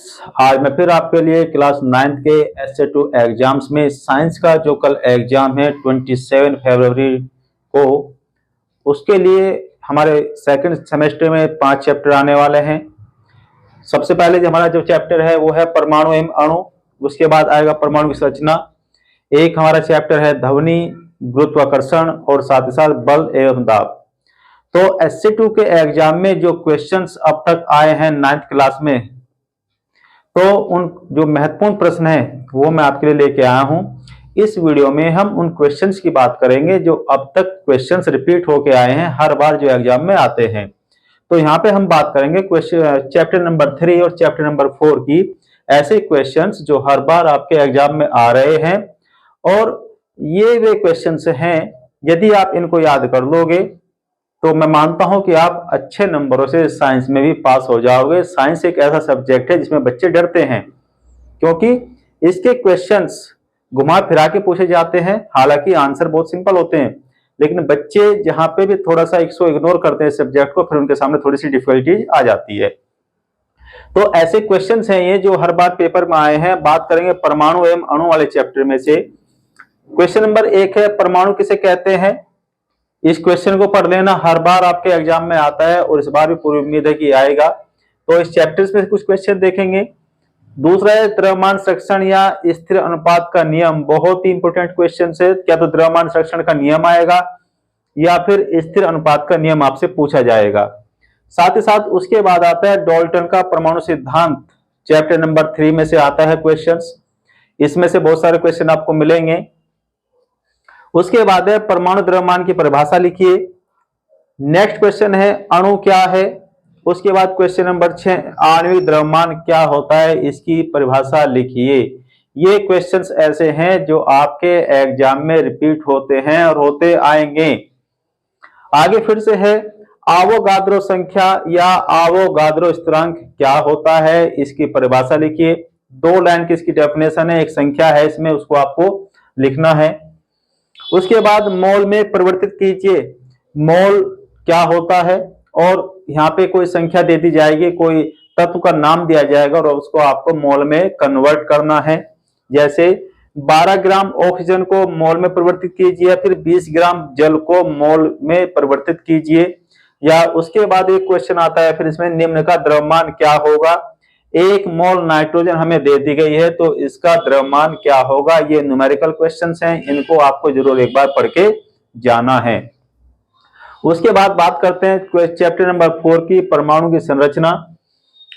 आज मैं फिर आपके लिए क्लास 9th के एसए2 एग्जाम्स में साइंस का जो कल एग्जाम है 27 फरवरी को, उसके लिए हमारे सेकंड सेमेस्टर में 5 चैप्टर आने वाले हैं। सबसे पहले जो हमारा जो चैप्टर है वो है परमाणु एवं अणु। उसके बाद आएगा परमाणु की संरचना। एक हमारा चैप्टर है ध्वनि, गुरुत्वाकर्षण और साथ ही साथ बल एवं दाब। तो एसए2 के एग्जाम में जो क्वेश्चंस अब तक आए हैं 9th क्लास में, तो उन जो महत्वपूर्ण प्रश्न है वो मैं आपके लिए लेके आया हूं। इस वीडियो में हम उन क्वेश्चंस की बात करेंगे जो अब तक क्वेश्चंस रिपीट होके आए हैं हर बार जो एग्जाम में आते हैं। तो यहाँ पे हम बात करेंगे क्वेश्चन चैप्टर नंबर 3 और चैप्टर नंबर 4 की, ऐसे क्वेश्चंस जो हर बार आपके एग्जाम में आ रहे हैं। और ये वे क्वेश्चंस हैं, यदि आप इनको याद कर लोगे तो मैं मानता हूं कि आप अच्छे नंबरों से साइंस में भी पास हो जाओगे। साइंस एक ऐसा सब्जेक्ट है जिसमें बच्चे डरते हैं, क्योंकि इसके क्वेश्चंस घुमा फिरा के पूछे जाते हैं। हालांकि आंसर बहुत सिंपल होते हैं, लेकिन बच्चे जहां पे भी थोड़ा सा इसको इग्नोर करते हैं सब्जेक्ट को, फिर उनके सामने थोड़ी सी डिफिकल्टीज आ जाती है। तो ऐसे क्वेश्चंस हैं ये जो हर बार पेपर में आए हैं। बात करेंगे परमाणु एवं अणु वाले चैप्टर में से। क्वेश्चन नंबर 1 है, परमाणु किसे कहते हैं? इस क्वेश्चन को पढ़ लेना, हर बार आपके एग्जाम में आता है और इस बार भी पूरी उम्मीद है कि आएगा। तो इस चैप्टर में कुछ क्वेश्चन देखेंगे। दूसरा है द्रव्यमान संरक्षण या स्थिर अनुपात का नियम। बहुत ही इंपॉर्टेंट क्वेश्चन है। क्या तो द्रव्यमान संरक्षण का नियम आएगा या फिर स्थिर अनुपात का नियम आपसे पूछा जाएगा। साथ ही साथ उसके बाद आता है डाल्टन का परमाणु सिद्धांत। चैप्टर नंबर 3 में से आता है क्वेश्चन। इसमें से बहुत सारे क्वेश्चन आपको मिलेंगे। उसके बाद है परमाणु द्रव्यमान की परिभाषा लिखिए। नेक्स्ट क्वेश्चन है अणु क्या है। उसके बाद क्वेश्चन नंबर 6, आणविक द्रव्यमान क्या होता है, इसकी परिभाषा लिखिए। ये क्वेश्चंस ऐसे हैं जो आपके एग्जाम में रिपीट होते हैं और होते आएंगे। आगे फिर से है आवोगाद्रो संख्या या आवोगाद्रो स्थिरांक क्या होता है, इसकी परिभाषा लिखिए। 2 लाइन की इसकी डेफिनेशन है, एक संख्या है इसमें, उसको आपको लिखना है। उसके बाद मोल में परिवर्तित कीजिए। मोल क्या होता है, और यहाँ पे कोई संख्या दे दी जाएगी, कोई तत्व का नाम दिया जाएगा और उसको आपको मोल में कन्वर्ट करना है। जैसे 12 ग्राम ऑक्सीजन को मोल में परिवर्तित कीजिए, या फिर 20 ग्राम जल को मोल में परिवर्तित कीजिए। या उसके बाद एक क्वेश्चन आता है फिर इसमें, निम्न का द्रव्यमान क्या होगा। 1 मोल नाइट्रोजन हमें दे दी गई है, तो इसका द्रव्यमान क्या होगा। ये न्यूमेरिकल क्वेश्चंस हैं, इनको आपको जरूर एक बार पढ़ के जाना है। उसके बाद बात करते हैं चैप्टर नंबर 4 की, परमाणु की संरचना।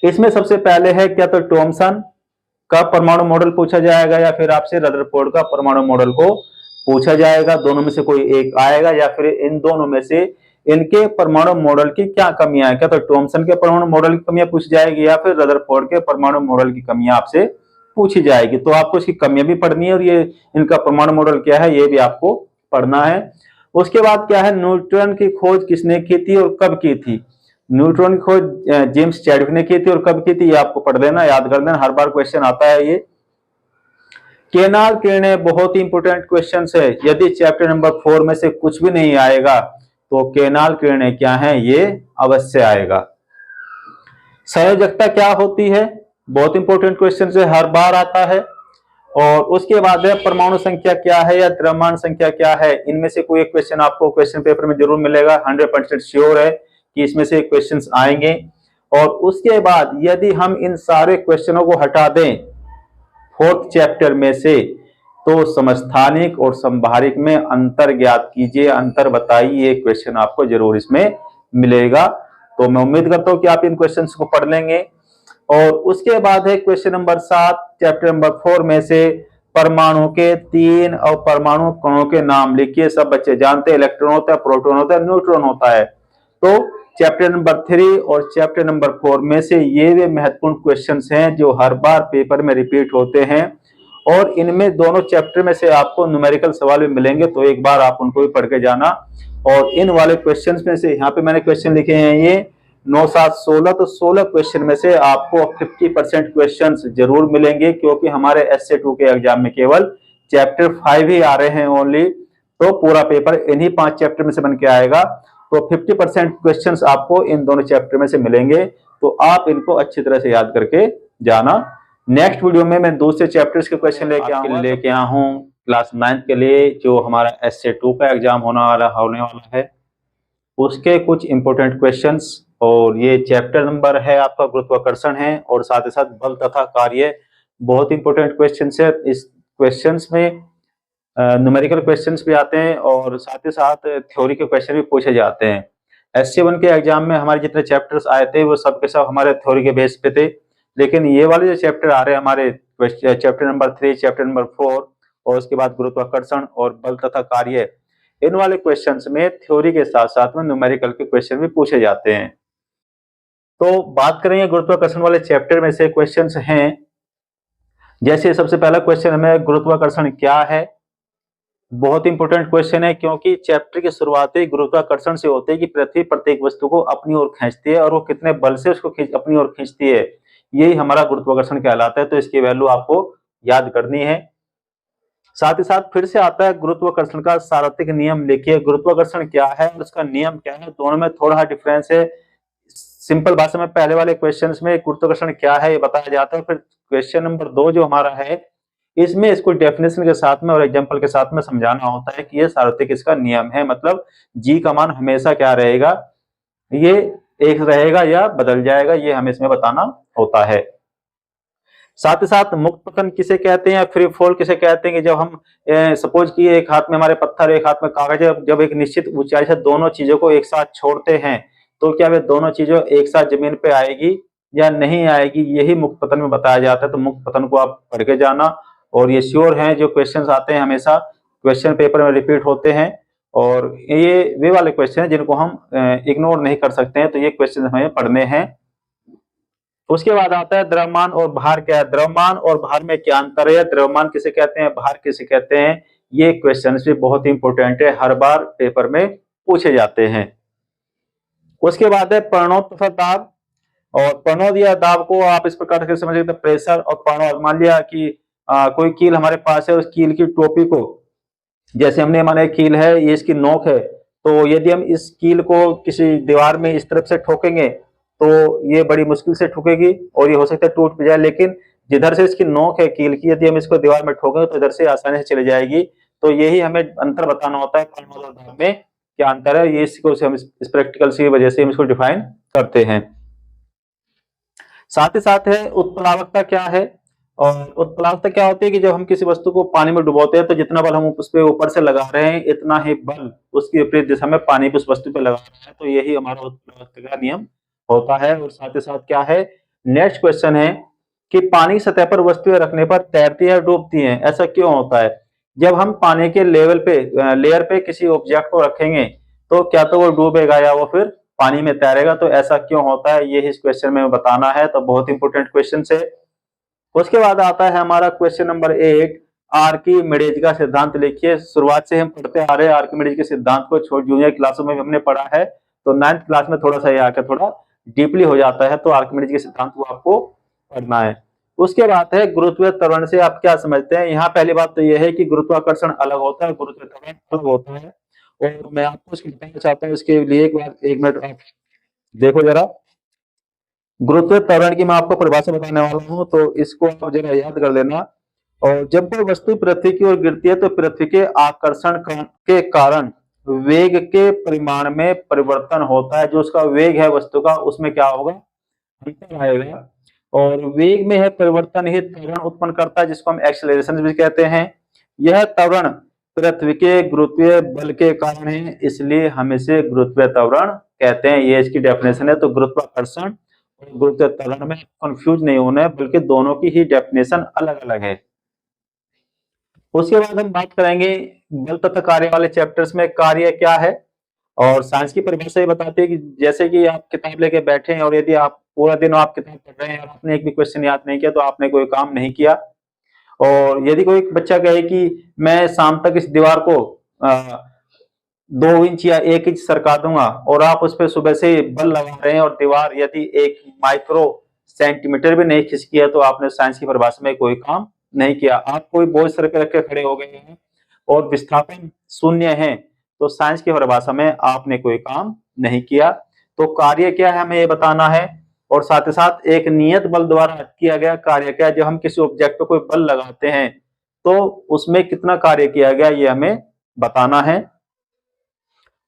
इसमें सबसे पहले है क्या तो थॉमसन का परमाणु मॉडल पूछा जाएगा, या फिर आपसे रदरफोर्ड का परमाणु मॉडल को पूछा जाएगा। दोनों में से कोई एक आएगा, या फिर इन दोनों में से इनके परमाणु मॉडल की क्या कमियां है। क्या तो थॉमसन के परमाणु मॉडल की कमियां पूछी जाएगी, या फिर रदरफोर्ड के परमाणु मॉडल की कमियां आपसे पूछी जाएगी। तो आपको इसकी कमियां भी पढ़नी है और ये इनका परमाणु मॉडल क्या है ये भी आपको पढ़ना है। उसके बाद क्या है, न्यूट्रॉन की खोज किसने की थी और कब की थी। न्यूट्रॉन की खोज जेम्स चैडविक ने की थी और कब की थी, ये आपको पढ़ लेना, याद कर लेना, हर बार क्वेश्चन आता है ये। केनाल किरणें बहुत ही इंपोर्टेंट क्वेश्चन है। यदि चैप्टर नंबर 4 में से कुछ भी नहीं आएगा तो केनाल किरणें क्या है ये अवश्य आएगा। संयोजकता क्या होती है, बहुत इंपॉर्टेंट क्वेश्चन है, हर बार आता है। और उसके बाद है परमाणु संख्या क्या है या द्रव्यमान संख्या क्या है। इनमें से कोई एक क्वेश्चन आपको क्वेश्चन पेपर में जरूर मिलेगा, 100% श्योर है कि इसमें से क्वेश्चंस आएंगे। और उसके बाद यदि हम इन सारे क्वेश्चनों को हटा दें 4th चैप्टर में से, तो समस्थानिक और संभारिक में अंतर ज्ञात कीजिए, अंतर बताइए। ये क्वेश्चन आपको जरूर इसमें मिलेगा। तो मैं उम्मीद करता हूं कि आप इन क्वेश्चंस को पढ़ लेंगे। और उसके बाद है क्वेश्चन नंबर 7 चैप्टर नंबर 4 में से, परमाणु के 3 और परमाणु कणों के नाम लिखिए। सब बच्चे जानते हैं, इलेक्ट्रॉन होता है, प्रोटॉन होता है, न्यूट्रॉन होता है। तो चैप्टर नंबर 3 और चैप्टर नंबर 4 में से ये वे महत्वपूर्ण क्वेश्चंस हैं जो हर बार पेपर में रिपीट होते हैं। और इनमें दोनों चैप्टर में से आपको न्यूमेरिकल सवाल भी मिलेंगे, तो एक बार आप उनको भी पढ़ के जाना। और इन वाले क्वेश्चंस में से यहाँ पे मैंने क्वेश्चन लिखे हैं ये 9, 7, 16, तो 16 क्वेश्चन में से आपको 50% क्वेश्चंस जरूर मिलेंगे, क्योंकि हमारे एसए2 के एग्जाम में केवल चैप्टर 5 ही आ रहे हैं ओनली। तो पूरा पेपर इन्हीं 5 चैप्टर में से बन के आएगा। तो 50% क्वेश्चंस आपको इन दोनों चैप्टर में से मिलेंगे, तो आप इनको अच्छी तरह से याद करके जाना। नेक्स्ट वीडियो में मैं दूसरे चैप्टर्स के क्वेश्चन लेके आया हूँ क्लास 9th के लिए, जो हमारा SA2 का एग्जाम होने वाला है, उसके कुछ इंपॉर्टेंट क्वेश्चंस। और ये चैप्टर नंबर है आपका गुरुत्वाकर्षण है, और साथ ही साथ बल तथा कार्य, बहुत इंपॉर्टेंट क्वेश्चंस है। इस क्वेश्चंस में न्यूमेरिकल क्वेश्चंस भी आते हैं और साथ ही साथ थ्योरी के क्वेश्चन भी पूछे जाते हैं। SC1 के एग्जाम में हमारे जितने चैप्टर्स आए थे वो सब के सब हमारे थ्योरी के बेस पे थे, लेकिन ये वाले जो चैप्टर आ रहे हैं हमारे, चैप्टर नंबर 3, चैप्टर नंबर 4 और उसके बाद गुरुत्वाकर्षण और बल तथा कार्य, इन वाले क्वेश्चंस में थ्योरी के साथ साथ में न्यूमेरिकल के क्वेश्चन भी पूछे जाते हैं। तो बात करेंगे गुरुत्वाकर्षण वाले चैप्टर में से क्वेश्चंस हैं, जैसे सबसे पहला क्वेश्चन हमें गुरुत्वाकर्षण क्या है। बहुत इंपॉर्टेंट क्वेश्चन है, क्योंकि चैप्टर की शुरुआत ही गुरुत्वाकर्षण से होती है कि पृथ्वी प्रत्येक वस्तु को अपनी ओर खींचती है और वो कितने बल से उसको अपनी ओर खींचती है, यही हमारा गुरुत्वाकर्षण कहलाता है। तो इसकी वैल्यू आपको याद करनी है। साथ ही साथ फिर से आता है गुरुत्वाकर्षण का सार्वत्रिक नियम लिखिए। गुरुत्वाकर्षण क्या है और उसका नियम क्या है, दोनों में थोड़ा डिफरेंस है। सिंपल भाषा में पहले वाले क्वेश्चंस में गुरुत्वाकर्षण क्या है ये बताया जाता है, फिर क्वेश्चन नंबर 2 जो हमारा है, इसमें इसको डेफिनेशन के साथ में और एग्जांपल के साथ में समझाना होता है कि ये सार्वत्रिक इसका नियम है, मतलब जी का मान हमेशा क्या रहेगा, ये एक रहेगा या बदल जाएगा, ये हमें इसमें बताना होता है। साथ ही साथ मुक्त पतन किसे कहते हैं या फ्री फॉल किसे कहते हैं, कि जब हम सपोज कि एक हाथ में हमारे पत्थर एक हाथ में कागज है, जब एक निश्चित ऊंचाई से दोनों चीजों को एक साथ छोड़ते हैं तो क्या वे दोनों चीजों एक साथ जमीन पे आएगी या नहीं आएगी, यही मुक्त पतन में बताया जाता है। तो मुक्त पतन को आप पढ़ के जाना, और ये श्योर है जो क्वेश्चन आते हैं हमेशा क्वेश्चन पेपर में रिपीट होते हैं, और ये वे वाले क्वेश्चन हैं जिनको हम इग्नोर नहीं कर सकते हैं, तो ये क्वेश्चन हमें पढ़ने हैं। उसके बाद आता है द्रव्यमान और भार क्या है। द्रव्यमान और भार में क्या अंतर है, द्रव्यमान किसे कहते हैं, भार किसे कहते हैं, ये क्वेश्चन भी बहुत इंपॉर्टेंट है, हर बार पेपर में पूछे जाते हैं। उसके बाद है प्रणोद तथा दाब। और प्रणोद या दाब को आप इस प्रकार से समझिए, प्रेशर और प्रणोद। मान लिया कि कोई कील हमारे पास है, उस कील की टोपी को, जैसे हमने माना कील है, ये इसकी नोक है, तो यदि हम इस कील को किसी दीवार में इस तरफ से ठोकेंगे तो ये बड़ी मुश्किल से ठुकेगी और ये हो सकता है टूट भी जाए, लेकिन जिधर से इसकी नोक है कील की, यदि हम इसको दीवार में ठोकेंगे तो इधर से आसानी से चली जाएगी। तो यही हमें अंतर बताना होता है प्रणोद और दाब में क्या अंतर है, ये इसको हम इस प्रैक्टिकल की वजह से हम इसको डिफाइन करते हैं। साथ ही साथ है उत्प्लावकता क्या है। और उत्प्लावकता क्या होती है कि जब हम किसी वस्तु को पानी में डुबोते हैं तो जितना बल हम उस पर ऊपर से लगा रहे हैं इतना ही बल उसकी विपरीत दिशा में पानी भी उस वस्तु पे लगा रहा है, तो यही हमारा उत्प्लावकता का नियम होता है। और साथ ही साथ क्या है, नेक्स्ट क्वेश्चन है कि पानी सतह पर वस्तुएं रखने पर तैरती है डूबती है, ऐसा क्यों होता है। जब हम पानी के लेवल पे लेयर पे किसी ऑब्जेक्ट को रखेंगे तो क्या तो वो डूबेगा या वो फिर पानी में तैरेगा, तो ऐसा क्यों होता है, ये इस क्वेश्चन में बताना है। तो बहुत इंपॉर्टेंट क्वेश्चन है। उसके बाद आता है हमारा क्वेश्चन नंबर 8, आर्किमिडीज का सिद्धांत लिखिए। शुरुआत से हम पढ़ते आ रहे हैं आर्किमिडीज के सिद्धांत को, जूनियर क्लासों में भी हमने पढ़ा है, तो 9th क्लास में थोड़ा सा ये आकर थोड़ा डीपली हो जाता है, तो आर्किमिडीज के सिद्धांत को आपको पढ़ना है। उसके बाद है गुरुत्वीय त्वरण से आप क्या समझते हैं। यहाँ पहली बात तो यह है कि गुरुत्वाकर्षण अलग होता है, गुरुत्वीय त्वरण अलग होता है, और मैं आपको उसको बताना चाहता हूँ। इसके लिए एक मिनट आप देखो जरा, गुरुत्वीय त्वरण की मैं आपको परिभाषा बताने वाला हूँ, तो इसको आप जरा याद कर लेना। और जब कोई वस्तु पृथ्वी की ओर गिरती है तो पृथ्वी के आकर्षण के कारण वेग के परिमाण में परिवर्तन होता है। जो उसका वेग है वस्तु का, उसमें क्या होगा, अंतर आएगा, और वेग में है परिवर्तन ही त्वरण उत्पन्न करता है, जिसको हम एक्सेलरेशन भी कहते हैं। यह त्वरण पृथ्वी के गुरुत्वीय बल के कारण है, इसलिए हम इसे गुरुत्वीय त्वरण कहते हैं। ये इसकी डेफिनेशन है। तो गुरुत्वाकर्षण और गुरुत्वीय त्वरण में कंफ्यूज नहीं होना है, बल्कि दोनों की ही डेफिनेशन अलग अलग है। उसके बाद हम बात करेंगे बल तथा कार्य वाले चैप्टर्स में, कार्य क्या है। और साइंस की परिभाषा ये बताती है कि जैसे कि आप किताब लेके बैठे हैं और यदि आप पूरा दिन आप किताब पढ़ रहे हैं और आपने एक भी क्वेश्चन याद नहीं किया तो आपने कोई काम नहीं किया। और यदि कोई बच्चा कहे कि मैं शाम तक इस दीवार को 2 इंच या 1 इंच सरका दूंगा, और आप उस पर सुबह से बल लगा रहे हैं और दीवार यदि 1 माइक्रो सेंटीमीटर भी नहीं खिसकी है, तो आपने साइंस की परिभाषा में कोई काम नहीं किया। आप कोई बोझ सर पे रख के खड़े हो गए हैं और विस्थापन 0 है, तो साइंस की परिभाषा में आपने कोई काम नहीं किया। तो कार्य क्या है हमें ये बताना है। और साथ ही साथ एक नियत बल द्वारा किया गया कार्य क्या है। जब हम किसी ऑब्जेक्ट पे कोई बल लगाते हैं तो उसमें कितना कार्य किया गया ये हमें बताना है।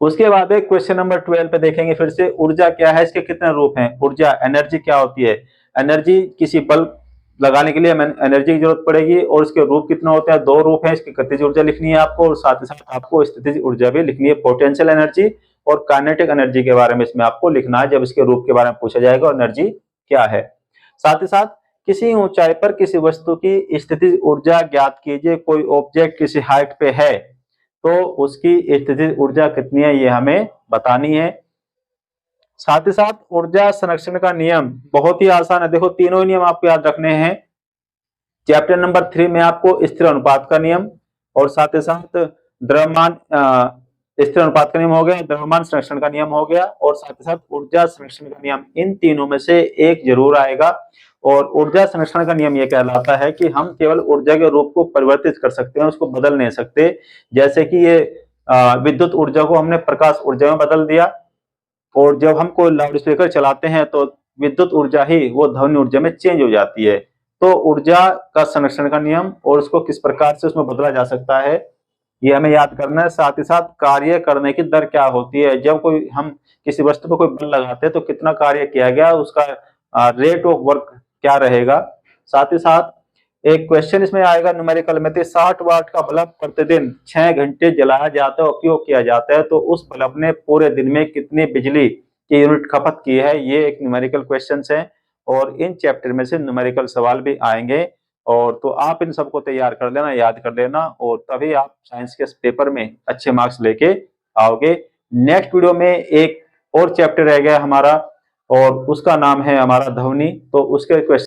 उसके बाद एक क्वेश्चन नंबर 12 पे देखेंगे फिर से ऊर्जा क्या है, इसके कितने रूप हैं। ऊर्जा एनर्जी क्या होती है। एनर्जी किसी बल लगाने के लिए हमें एनर्जी की जरूरत पड़ेगी और इसके रूप कितने होते हैं। दो रूप हैं, इसकी गतिज ऊर्जा लिखनी है आपको और साथ ही साथ आपको स्थितिज ऊर्जा भी लिखनी है। पोटेंशियल एनर्जी और काइनेटिक एनर्जी के बारे में इसमें आपको लिखना है जब इसके रूप के बारे में पूछा जाएगा और एनर्जी क्या है। साथ ही साथ किसी ऊंचाई पर किसी वस्तु की स्थितिज ऊर्जा ज्ञात कीजिए। कोई ऑब्जेक्ट किसी हाइट पे है तो उसकी स्थितिज ऊर्जा कितनी है ये हमें बतानी है। साथ ही साथ ऊर्जा संरक्षण का नियम बहुत ही आसान है। देखो तीनों ही नियम आपको याद रखने हैं। चैप्टर नंबर 3 में आपको स्थिर अनुपात का नियम और साथ ही साथ द्रव्यमान स्थिर अनुपात का नियम हो गया, द्रव्यमान संरक्षण का नियम हो गया और साथ ही साथ ऊर्जा संरक्षण का नियम। इन तीनों में से एक जरूर आएगा और ऊर्जा संरक्षण का नियम यह कहलाता है कि हम केवल ऊर्जा के रूप को परिवर्तित कर सकते हैं, उसको बदल नहीं सकते। जैसे कि ये विद्युत ऊर्जा को हमने प्रकाश ऊर्जा में बदल दिया और जब हम कोई लाउड स्पीकर चलाते हैं तो विद्युत ऊर्जा ही वो ध्वनि ऊर्जा में चेंज हो जाती है। तो ऊर्जा का संरक्षण का नियम और उसको किस प्रकार से उसमें बदला जा सकता है ये हमें याद करना है। साथ ही साथ कार्य करने की दर क्या होती है। जब कोई हम किसी वस्तु पर कोई बल लगाते हैं तो कितना कार्य किया गया, उसका रेट ऑफ वर्क क्या रहेगा। साथ ही साथ एक क्वेश्चन इसमें आएगा न्यूमेरिकल में 60 वाट का बल्ब प्रतिदिन 6 घंटे जलाया जाता है, उपयोग किया जाता है तो उस बल्ब ने पूरे दिन में कितनी बिजली की यूनिट खपत की है। ये एक न्यूमेरिकल क्वेश्चन है और इन चैप्टर में से न्यूमेरिकल सवाल भी आएंगे और तो आप इन सबको तैयार कर लेना, याद कर लेना और तभी आप साइंस के पेपर में अच्छे मार्क्स लेके आओगे। नेक्स्ट वीडियो में एक और चैप्टर रह गया हमारा और उसका नाम है हमारा ध्वनि। तो उसके क्वेश्चन